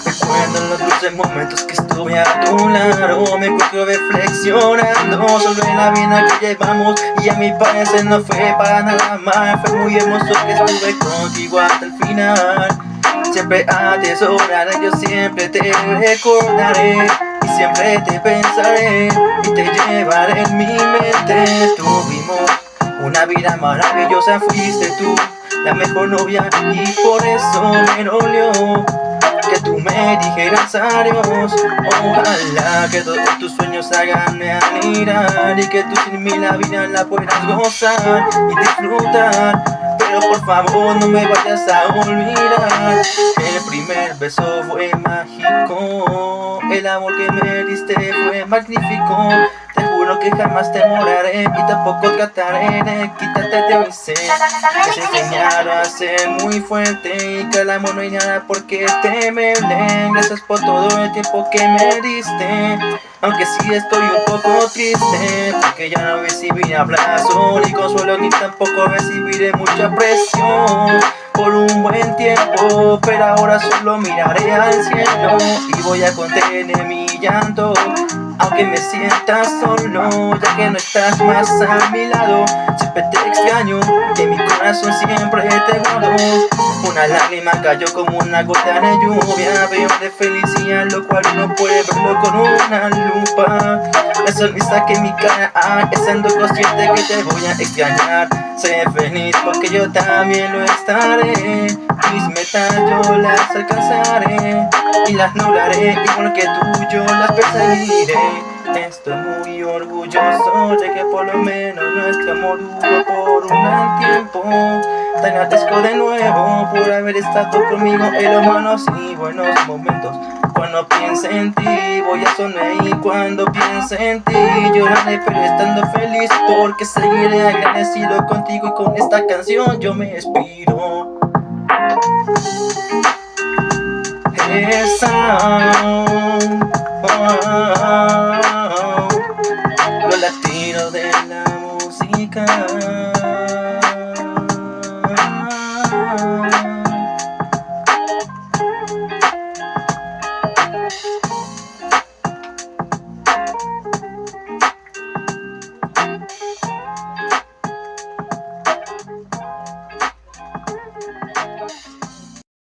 Recuerdo los dulces momentos que estuve a tu lado. Me encuentro reflexionando sobre la vida que llevamos, y a mi parecer no fue para nada mal. Fue muy hermoso que estuve contigo hasta el final. Siempre atesoraré, yo siempre te recordaré y siempre te pensaré y te llevaré en mi mente. Tuvimos una vida maravillosa, fuiste tú la mejor novia, y por eso me dolió que tú me dijeras adiós. Ojalá que todos tus sueños hagan realidad y que tú sin mí la vida la puedas gozar y disfrutar. Pero por favor no me vayas a olvidar. El primer beso fue mágico, el amor que me diste fue magnífico. Te juro que jamás te moraré y tampoco trataré de quitarte de mi ser. Te enseñaron a ser muy fuerte y que el amor no hay nada por qué temerle. Gracias por todo el tiempo que me diste, aunque sí estoy un poco triste, porque ya no recibiré abrazo ni consuelo, ni tampoco recibiré mucha presión por un buen tiempo. Pero ahora solo miraré al cielo y voy a contener mi llanto, aunque me sienta solo, ya que no estás más a mi lado. Siempre te extraño, en mi corazón siempre te guardo. Una lágrima cayó como una gota de lluvia, veo de felicidad, lo cual uno puede verlo con una lupa. La sonrisa que en mi cara hay, estando consciente que te voy a extrañar. Sé feliz porque yo también lo estaré. Mis metas yo las alcanzaré y las lograré, igual que tú yo las perseguiré. Estoy muy orgulloso de que por lo menos nuestro amor duró por un tiempo. Te agradezco de nuevo por haber estado conmigo en los malos y buenos momentos. Cuando piense en ti voy a sonreír, cuando piense en ti lloraré, pero estando feliz porque seguiré agradecido contigo, y con esta canción yo me despido. Los latidos de la música.